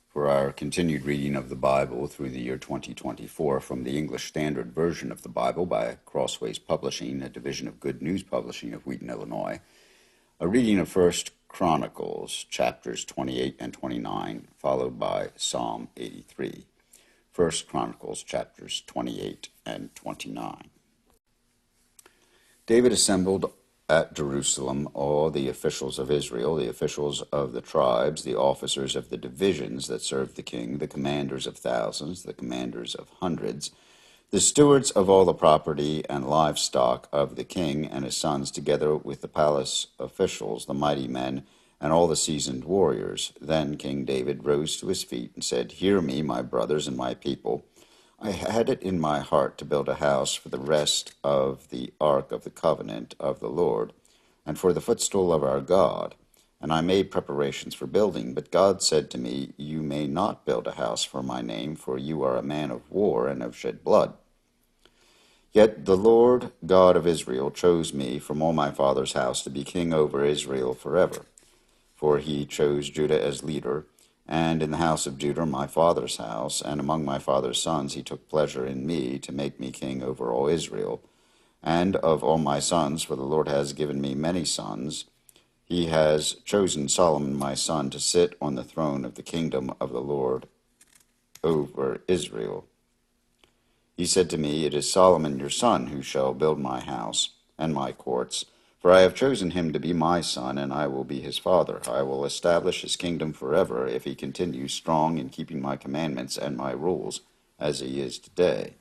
For our continued reading of the Bible through the year 2024 from the English Standard Version of the Bible by Crossways Publishing, a division of Good News Publishing of Wheaton, Illinois, a reading of 1 Chronicles, chapters 28 and 29, followed by Psalm 83. 1 Chronicles, chapters 28 and 29. David assembled at Jerusalem all the officials of Israel, the officials of the tribes, the officers of the divisions that served the king, the commanders of thousands, the commanders of hundreds, the stewards of all the property and livestock of the king and his sons, together with the palace officials, the mighty men, and all the seasoned warriors. Then King David rose to his feet and said, "Hear me, my brothers and my people. I had it in my heart to build a house for the rest of the ark of the covenant of the Lord, and for the footstool of our God. And I made preparations for building. But God said to me, You may not build a house for my name, for you are a man of war and have shed blood. Yet the Lord God of Israel chose me from all my father's house to be king over Israel forever. For he chose Judah as leader, and in the house of Judah, my father's house, and among my father's sons, he took pleasure in me to make me king over all Israel. And of all my sons, for the Lord has given me many sons, he has chosen Solomon my son to sit on the throne of the kingdom of the Lord over Israel. He said to me, It is Solomon your son who shall build my house and my courts. For I have chosen him to be my son, and I will be his father. I will establish his kingdom forever, if he continues strong in keeping my commandments and my rules, as he is today.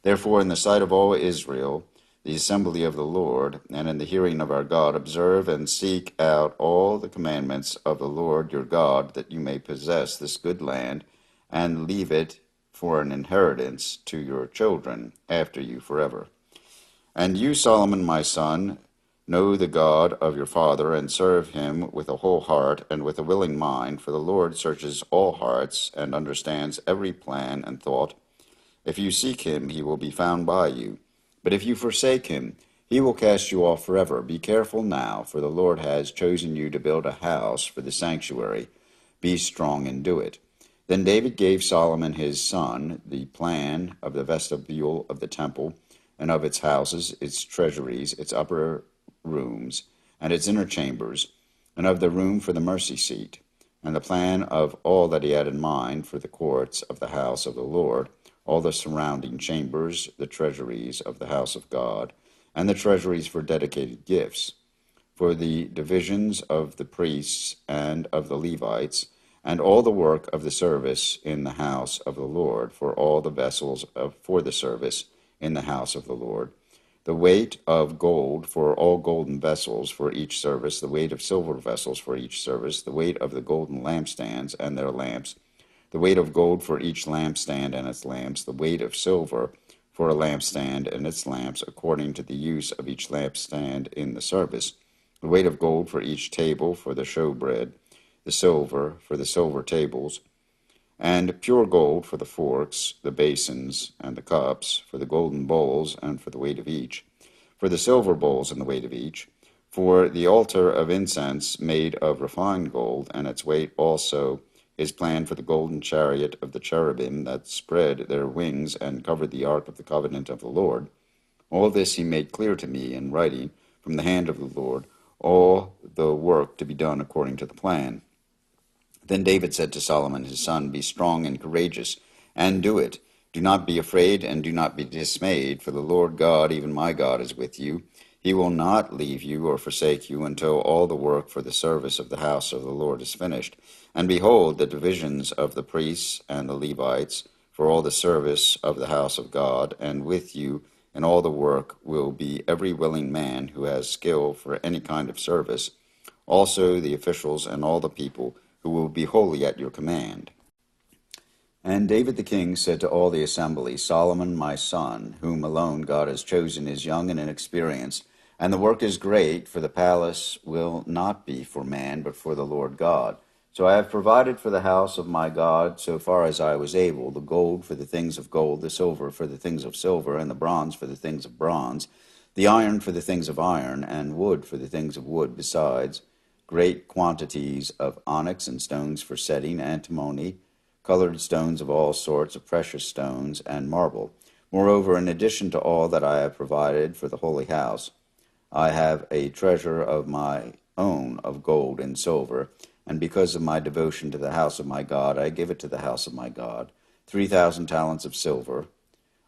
Therefore, in the sight of all Israel, the assembly of the Lord, and in the hearing of our God, observe and seek out all the commandments of the Lord your God, that you may possess this good land, and leave it for an inheritance to your children after you forever. And you, Solomon my son, know the God of your father, and serve him with a whole heart and with a willing mind, for the Lord searches all hearts and understands every plan and thought. If you seek him, he will be found by you. But if you forsake him, he will cast you off forever. Be careful now, for the Lord has chosen you to build a house for the sanctuary. Be strong and do it." Then David gave Solomon his son the plan of the vestibule of the temple, and of its houses, its treasuries, its upper rooms, and its inner chambers, and of the room for the mercy seat, and the plan of all that he had in mind for the courts of the house of the Lord, all the surrounding chambers, the treasuries of the house of God, and the treasuries for dedicated gifts, for the divisions of the priests and of the Levites, and all the work of the service in the house of the Lord, for all the vessels for the service in the house of the Lord, the weight of gold for all golden vessels for each service, the weight of silver vessels for each service, the weight of the golden lampstands and their lamps, the weight of gold for each lampstand and its lamps, the weight of silver for a lampstand and its lamps, according to the use of each lampstand in the service, the weight of gold for each table for the showbread, the silver for the silver tables, and pure gold for the forks, the basins, and the cups, for the golden bowls, and for the weight of each, for the silver bowls and the weight of each, for the altar of incense made of refined gold, and its weight also is planned for the golden chariot of the cherubim that spread their wings and covered the ark of the covenant of the Lord. All this he made clear to me in writing from the hand of the Lord, all the work to be done according to the plan. Then David said to Solomon his son, Be strong and courageous, and do it. Do not be afraid, and do not be dismayed, for the Lord God, even my God, is with you. He will not leave you or forsake you until all the work for the service of the house of the Lord is finished. And behold, the divisions of the priests and the Levites for all the service of the house of God, and with you in all the work will be every willing man who has skill for any kind of service, also the officials and all the people who will be wholly at your command. And David the king said to all the assembly, Solomon my son, whom alone God has chosen, is young and inexperienced, and the work is great, for the palace will not be for man, but for the Lord God. So I have provided for the house of my God, so far as I was able, the gold for the things of gold, the silver for the things of silver, and the bronze for the things of bronze, the iron for the things of iron, and wood for the things of wood besides, great quantities of onyx and stones for setting, antimony, colored stones of all sorts of precious stones, and marble. Moreover, in addition to all that I have provided for the holy house, I have a treasure of my own of gold and silver, and because of my devotion to the house of my God, I give it to the house of my God. 3,000 talents of silver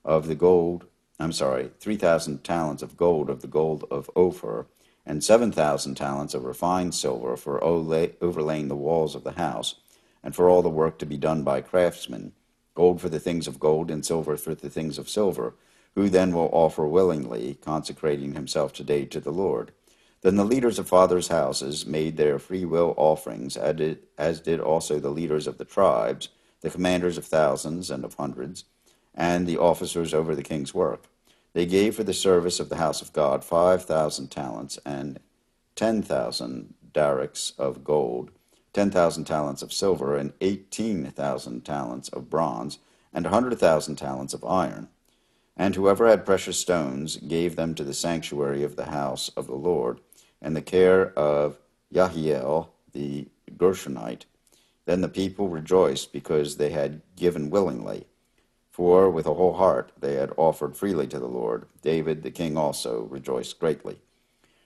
of the gold, 3,000 talents of the gold of Ophir, and 7,000 talents of refined silver for overlaying the walls of the house, and for all the work to be done by craftsmen, gold for the things of gold and silver for the things of silver, who then will offer willingly, consecrating himself today to the Lord. Then the leaders of fathers' houses made their free will offerings, as did also the leaders of the tribes, the commanders of thousands and of hundreds, and the officers over the king's work. They gave for the service of the house of God 5,000 talents and 10,000 darics of gold, 10,000 talents of silver, and 18,000 talents of bronze, and 100,000 talents of iron. And whoever had precious stones gave them to the sanctuary of the house of the Lord, and the care of Yahiel the Gershonite. Then the people rejoiced because they had given willingly, for with a whole heart they had offered freely to the Lord. David the king also rejoiced greatly.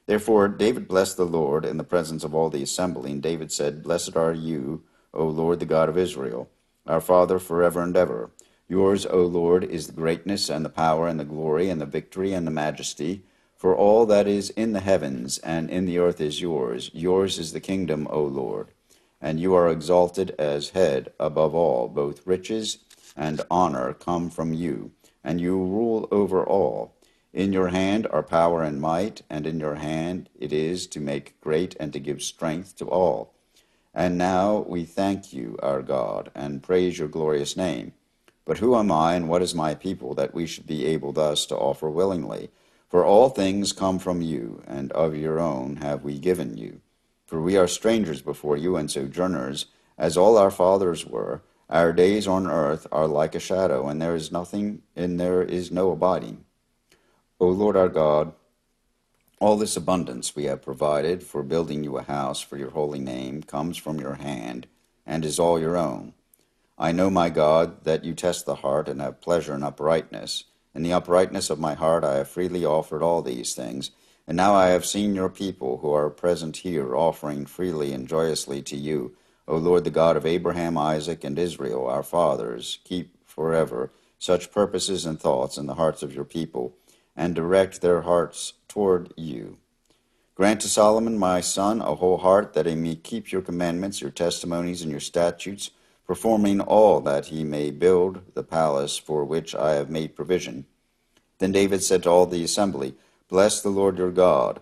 Therefore David blessed the Lord in the presence of all the assembly, and David said, Blessed are you, O Lord, the God of Israel, our Father forever and ever. Yours, O Lord, is the greatness and the power and the glory and the victory and the majesty, for all that is in the heavens and in the earth is yours. Yours is the kingdom, O Lord, and you are exalted as head above all. Both riches and honor come from you, and you rule over all. In your hand are power and might, and in your hand it is to make great and to give strength to all. And now we thank you, our God, and praise your glorious name. But who am I, and what is my people, that we should be able thus to offer willingly? For all things come from you, and of your own have we given you. For we are strangers before you, and sojourners, as all our fathers were. Our days on earth are like a shadow, and there is no abiding. O Lord our God, all this abundance we have provided for building you a house for your holy name comes from your hand, and is all your own. I know, my God, that you test the heart and have pleasure in uprightness. In the uprightness of my heart I have freely offered all these things. And now I have seen your people who are present here offering freely and joyously to you, O Lord, the God of Abraham, Isaac, and Israel, our fathers. Keep forever such purposes and thoughts in the hearts of your people, and direct their hearts toward you. Grant to Solomon, my son, a whole heart, that he may keep your commandments, your testimonies, and your statutes, performing all that he may build the palace for which I have made provision. Then David said to all the assembly, Bless the Lord your God.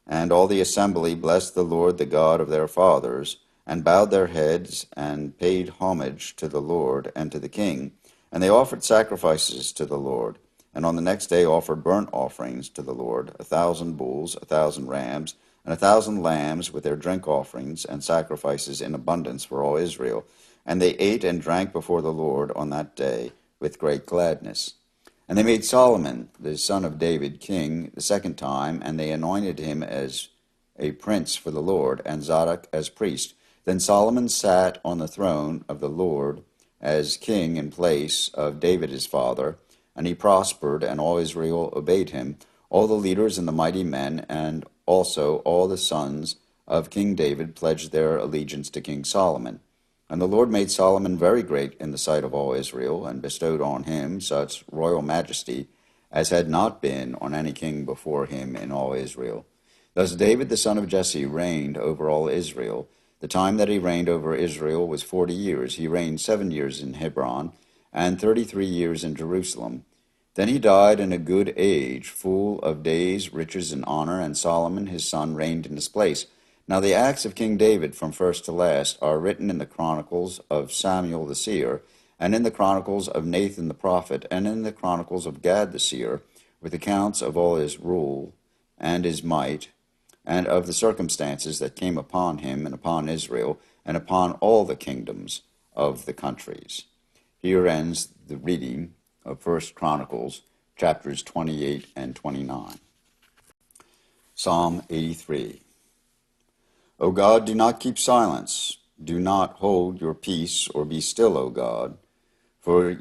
And all the assembly blessed the Lord, the God of their fathers, and bowed their heads and paid homage to the Lord and to the king. And they offered sacrifices to the Lord. And on the next day offered burnt offerings to the Lord, 1,000 bulls, 1,000 rams, and 1,000 lambs with their drink offerings and sacrifices in abundance for all Israel. And they ate and drank before the Lord on that day with great gladness. And they made Solomon, the son of David, king the second time, and they anointed him as a prince for the Lord, and Zadok as priest. Then Solomon sat on the throne of the Lord as king in place of David his father, and he prospered, and all Israel obeyed him, all the leaders and the mighty men, and also all the sons of King David pledged their allegiance to King Solomon. And the Lord made Solomon very great in the sight of all Israel, and bestowed on him such royal majesty as had not been on any king before him in all Israel. Thus David the son of Jesse reigned over all Israel. The time that he reigned over Israel was 40 years. He reigned 7 years in Hebron, and 33 years in Jerusalem. Then he died in a good age, full of days, riches, and honor, and Solomon his son reigned in his place. Now the acts of King David from first to last are written in the chronicles of Samuel the seer, and in the chronicles of Nathan the prophet, and in the chronicles of Gad the seer, with accounts of all his rule and his might, and of the circumstances that came upon him and upon Israel, and upon all the kingdoms of the countries. Here ends the reading of 1 Chronicles, chapters 28 and 29. Psalm 83. O God, do not keep silence. Do not hold your peace or be still, O God. For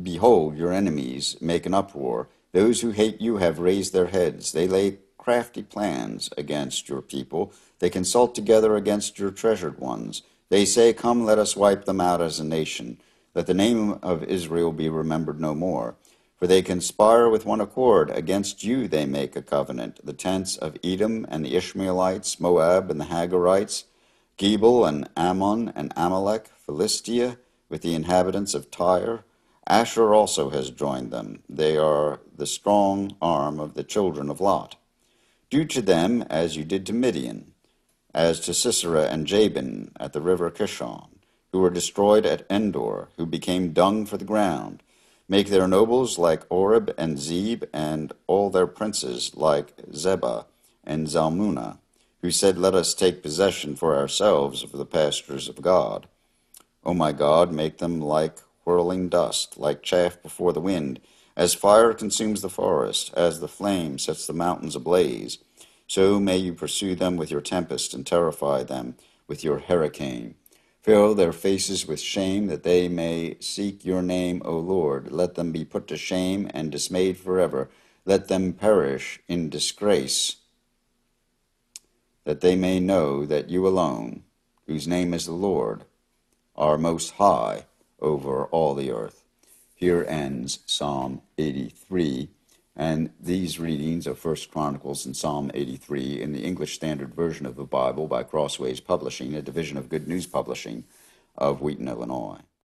behold, your enemies make an uproar. Those who hate you have raised their heads. They lay crafty plans against your people. They consult together against your treasured ones. They say, come, let us wipe them out as a nation. Let the name of Israel be remembered no more. For they conspire with one accord. Against you they make a covenant. The tents of Edom and the Ishmaelites, Moab and the Hagarites, Gebal and Ammon and Amalek, Philistia, with the inhabitants of Tyre. Asher also has joined them. They are the strong arm of the children of Lot. Do to them as you did to Midian, as to Sisera and Jabin at the river Kishon, who were destroyed at Endor, who became dung for the ground. Make their nobles like Oreb and Zeb, and all their princes like Zebah and Zalmunna, who said, let us take possession for ourselves of the pastures of God. O my God, make them like whirling dust, like chaff before the wind, as fire consumes the forest, as the flame sets the mountains ablaze. So may you pursue them with your tempest and terrify them with your hurricane. Fill their faces with shame, that they may seek your name, O Lord. Let them be put to shame and dismayed forever. Let them perish in disgrace, that they may know that you alone, whose name is the Lord, are most high over all the earth. Here ends Psalm 83, and these readings of 1 Chronicles and Psalm 83 in the English Standard Version of the Bible by Crossways Publishing, a division of Good News Publishing of Wheaton, Illinois.